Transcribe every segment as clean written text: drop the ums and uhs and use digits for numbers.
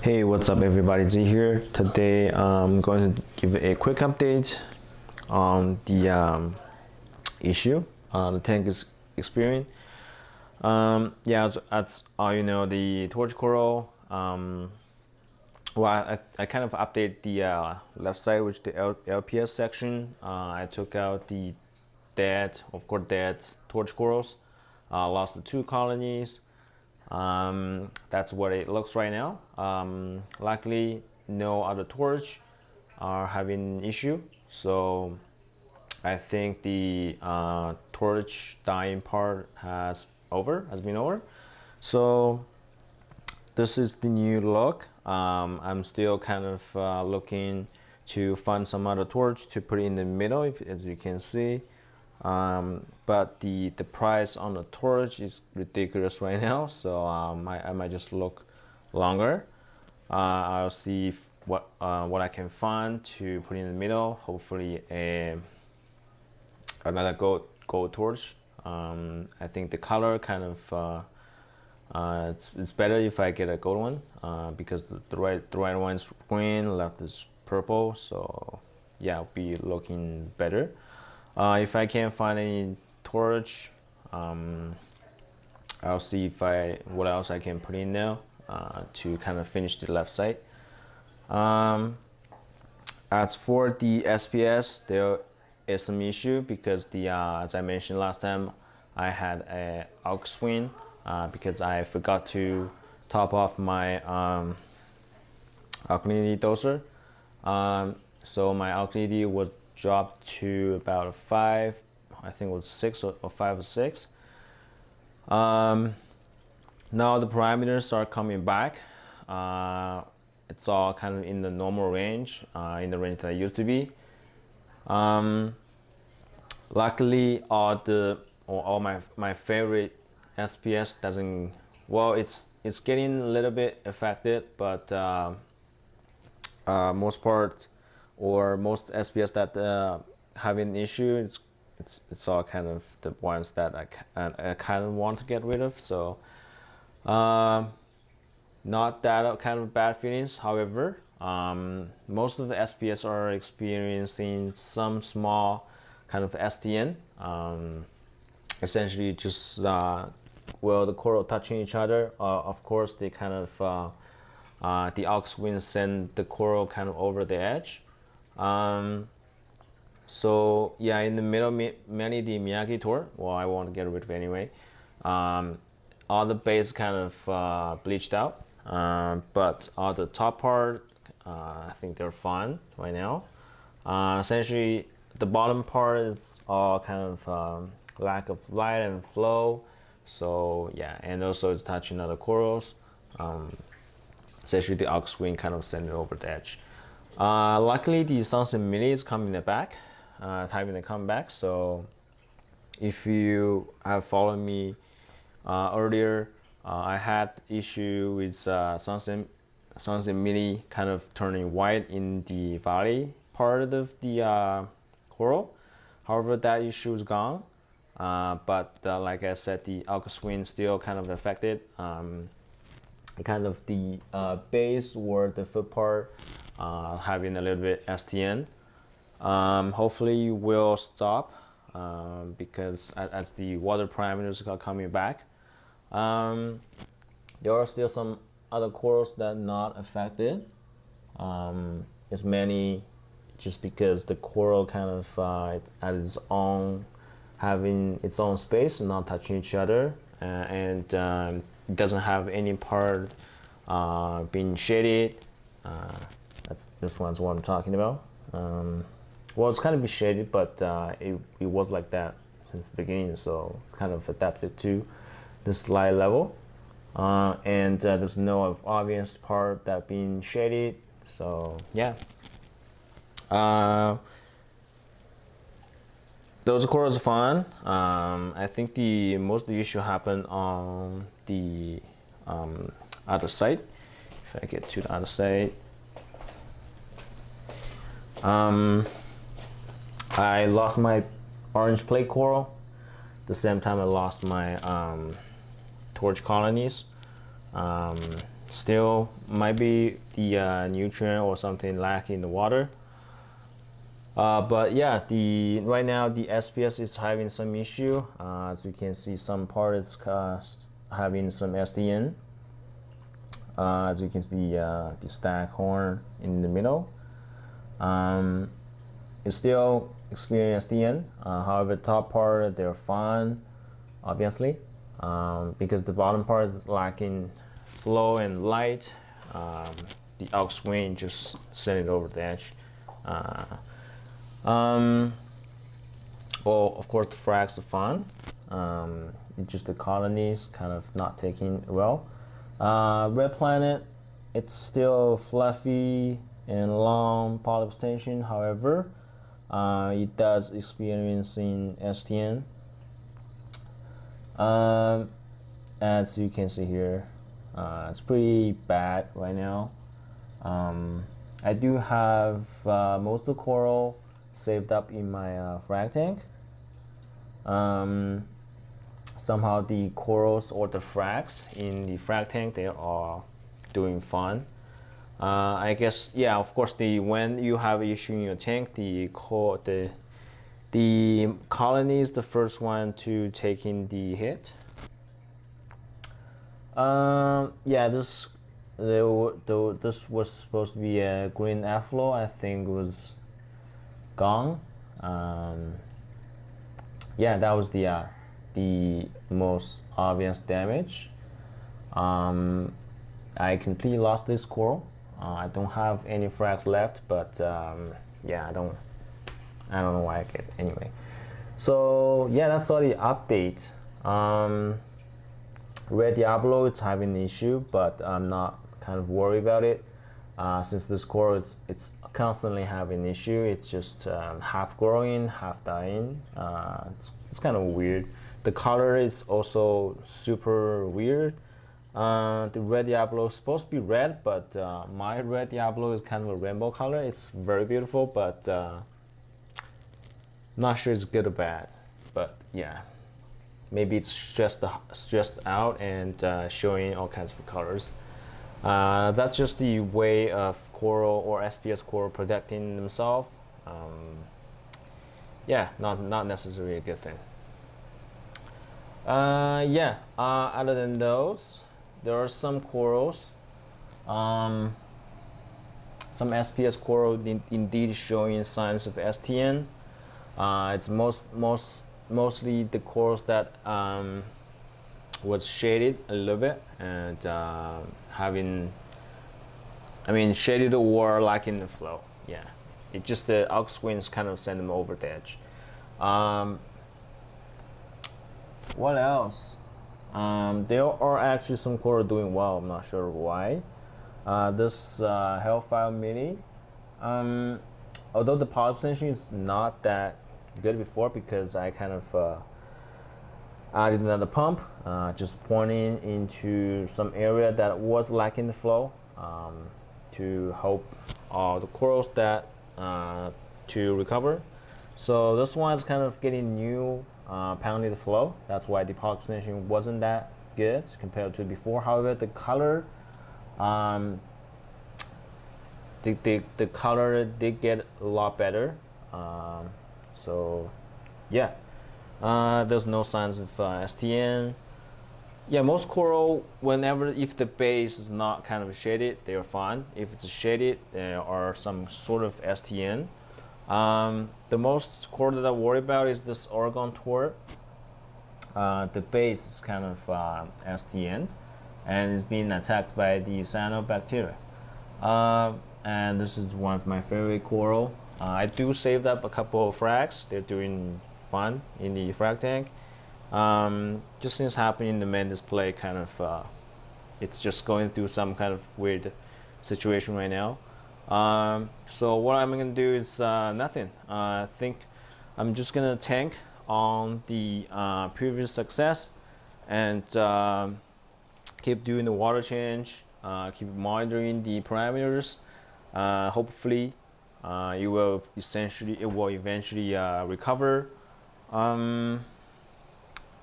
Hey, what's up everybody, Z here. Today I'm going to give a quick update on the issue, the tank is experiencing. Yeah, as all you know, the torch coral, well, I kind of update the left side, which the LPS section. I took out the dead torch corals, lost the 2 colonies. That's what it looks right now. Luckily, no other torch are having issue, so I think the torch dying part has been over. So this is the new look. I'm still kind of looking to find some other torch to put in the middle, as you can see. But the price on the torch is ridiculous right now, so I might just look longer. I'll see what I can find to put in the middle. Hopefully another gold torch. I think the color kind of it's better if I get a gold one, because the right one is green, left is purple, so yeah, it'll be looking better. If I can't find any torch, I'll see what else I can put in now to kind of finish the left side. As for the SPS, there is some issue because as I mentioned last time, I had a aux swing because I forgot to top off my alkalinity doser. So my alkalinity was dropped to about 5, I think it was 6 or 5 or 6. Now the parameters are coming back. It's all kind of in the normal range, in the range that I used to be. Luckily, all my favorite SPS doesn't. Well, it's getting a little bit affected, but most SPS that have an issue, it's all kind of the ones that I kind of want to get rid of. So not that kind of bad feelings. However, most of the SPS are experiencing some small kind of STN. Essentially, just the coral touching each other. Of course, they kind of the aux wind send the coral kind of over the edge. So yeah, in the middle, mainly the Miyagi tour, well, I want to get rid of anyway. All the base kind of bleached out, but all the top part, I think they're fine right now. Essentially, the bottom part is all kind of lack of light and flow. So yeah, and also it's touching other corals. Essentially, the aux wind kind of send it over the edge. Luckily, the Sunset Mini is coming back, time to come back. So if you have followed me earlier, I had issue with Sunset Mini kind of turning white in the valley part of the coral. However, that issue is gone. But like I said, the aux wind still kind of affected. Kind of the base or the foot part having a little bit STN. Hopefully will stop because as the water parameters are coming back, there are still some other corals that are not affected. It's mainly just because the coral kind of at its own, having its own space and not touching each other, and it doesn't have any part being shaded. This one's what I'm talking about. Well, it's kind of be shaded, but it was like that since the beginning, so kind of adapted to this light level. And there's no obvious part that being shaded, so yeah. Those corals are fun. I think most of the issue happened on the other side. If I get to the other side, I lost my orange plate coral. The same time I lost my torch colonies. Still might be the nutrient or something lacking in the water. But yeah, right now the SPS is having some issue. As you can see, some part is having some SDN. As you can see, the stack horn in the middle. It's still experiencing SDN. However, the top part they're fine, obviously, because the bottom part is lacking flow and light. The aux wind just sent it over the edge. Well, of course, the frags are fun. It's just the colonies kind of not taking well. Red Planet, it's still fluffy and long polyp extension. However, it does experiencing STN. As you can see here, it's pretty bad right now. I do have most of the coral saved up in my frag tank. Somehow the corals or the frags in the frag tank, they are doing fine. I guess, yeah, of course, when you have issue in your tank, the colony is the first one to taking the hit. Yeah, this was supposed to be a green afflo. I think was gone. Yeah, that was the most obvious damage. I completely lost this coral. I don't have any frags left, but yeah, I don't know why I get it anyway. So yeah, that's all the update. Red Diablo, it's having an issue, but I'm not kind of worried about it. Since this coral, it's constantly having an issue. It's just half growing, half dying. It's kind of weird. The color is also super weird. The Red Diablo is supposed to be red, but my Red Diablo is kind of a rainbow color. It's very beautiful, but not sure it's good or bad. But yeah, maybe it's stressed out and showing all kinds of colors. That's just the way of coral or SPS coral protecting themselves. Yeah, not necessarily a good thing. Yeah, other than those, there are some corals. Some SPS coral indeed showing signs of STN. It's mostly the corals that was shaded a little bit and shaded or lacking the flow. Yeah, it just the aux winds kind of send them over the edge. What else? There are actually some coral doing well. I'm not sure why. This Hellfire Mini, although the polyp extension is not that good before, because I kind of added another pump, just pointing into some area that was lacking the flow, to help all the corals that to recover. So this one is kind of getting new pounding the flow. That's why the polyp extension wasn't that good compared to before. However, the color, the color did get a lot better. So yeah, there's no signs of STN. Yeah, most coral, if the base is not kind of shaded, they are fine. If it's shaded, there are some sort of STN. The most coral that I worry about is this Oregon Tour. The base is kind of STN, and it's being attacked by the cyanobacteria. And this is one of my favorite coral. I do save up a couple of frags. They're doing fine in the frag tank. Just since happening in the main display, kind of it's just going through some kind of weird situation right now. So what I'm gonna do is nothing. I think I'm just gonna tank on the previous success and keep doing the water change, keep monitoring the parameters. Hopefully it will eventually recover.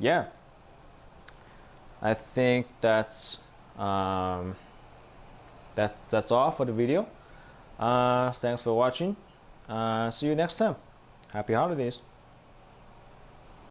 Yeah, I think that's that's all for the video. Thanks for watching. See you next time. Happy holidays.